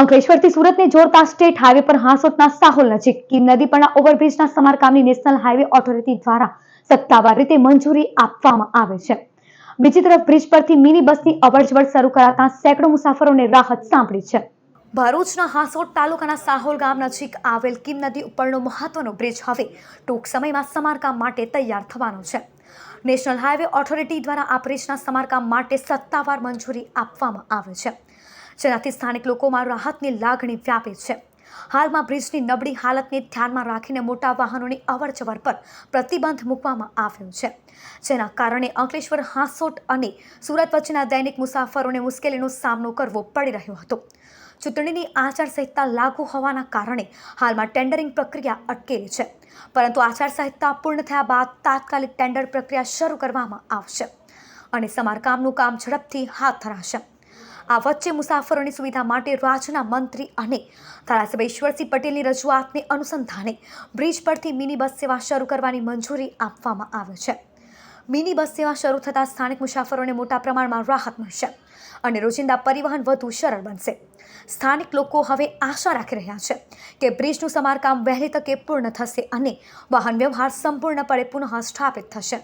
અંકલેશ્વરથી સુરતને જોડતા state highway પર હાંસોટના સાહોલ નજીક કીમ નદી પરના ઓવરબ્રિજના સમારકામની નેશનલ હાઈવે ઓથોરિટી દ્વારા સત્તાવાર રીતે મંજૂરી આપવામાં આવે છે। બીજી તરફ બ્રિજ પરથી મિની બસની અવરજવર શરૂ કરાતા સેંકડો મુસાફરોને રાહત સાંપડી છે। ભરૂચના હાંસોટ તાલુકાના સાહોલ ગામ નજીક આવેલ કીમ નદી ઉપરનો મહત્વનો બ્રિજ હવે ટૂંક સમયમાં સમારકામ માટે તૈયાર થવાનો છે। નેશનલ હાઈવે ઓથોરિટી દ્વારા આ બ્રિજના સમારકામ માટે સત્તાવાર મંજૂરી આપવામાં આવે છે, જેનાથી સ્થાનિક લોકોમાં રાહતની લાગણી વ્યાપી છે। હાલમાં બ્રિજની નબળી હાલતને ધ્યાનમાં રાખીને મોટા વાહનોની અવરજવર પર પ્રતિબંધ મૂકવામાં આવ્યો છે, જેના કારણે અંકલેશ્વર, હાંસોટ અને સુરત વચ્ચેના દૈનિક મુસાફરોને મુશ્કેલીનો સામનો કરવો પડી રહ્યો હતો। ચૂંટણીની આચારસંહિતા લાગુ હોવાના કારણે હાલમાં ટેન્ડરિંગ પ્રક્રિયા અટકેલી છે, પરંતુ આચારસંહિતા પૂર્ણ થયા બાદ તાત્કાલિક ટેન્ડર પ્રક્રિયા શરૂ કરવામાં આવશે અને સમારકામનું કામ ઝડપથી હાથ ધરાશે। આ વચ્ચે મુસાફરોની સુવિધા માટે રાજ્યના મંત્રી અને ધારાસભ્ય ઈશ્વરસિંહ પટેલની રજૂઆતને અનુસંધાને બ્રિજ પરથી મિની બસ સેવા શરૂ કરવાની મંજૂરી આપવામાં આવે છે। મિની બસ સેવા શરૂ થતાં સ્થાનિક મુસાફરોને મોટા પ્રમાણમાં રાહત મળશે અને રોજિંદા પરિવહન વધુ સરળ બનશે। સ્થાનિક લોકો હવે આશા રાખી રહ્યા છે કે બ્રિજનું સમારકામ વહેલી તકે પૂર્ણ થશે અને વાહન વ્યવહાર સંપૂર્ણપણે પુનઃ સ્થાપિત થશે।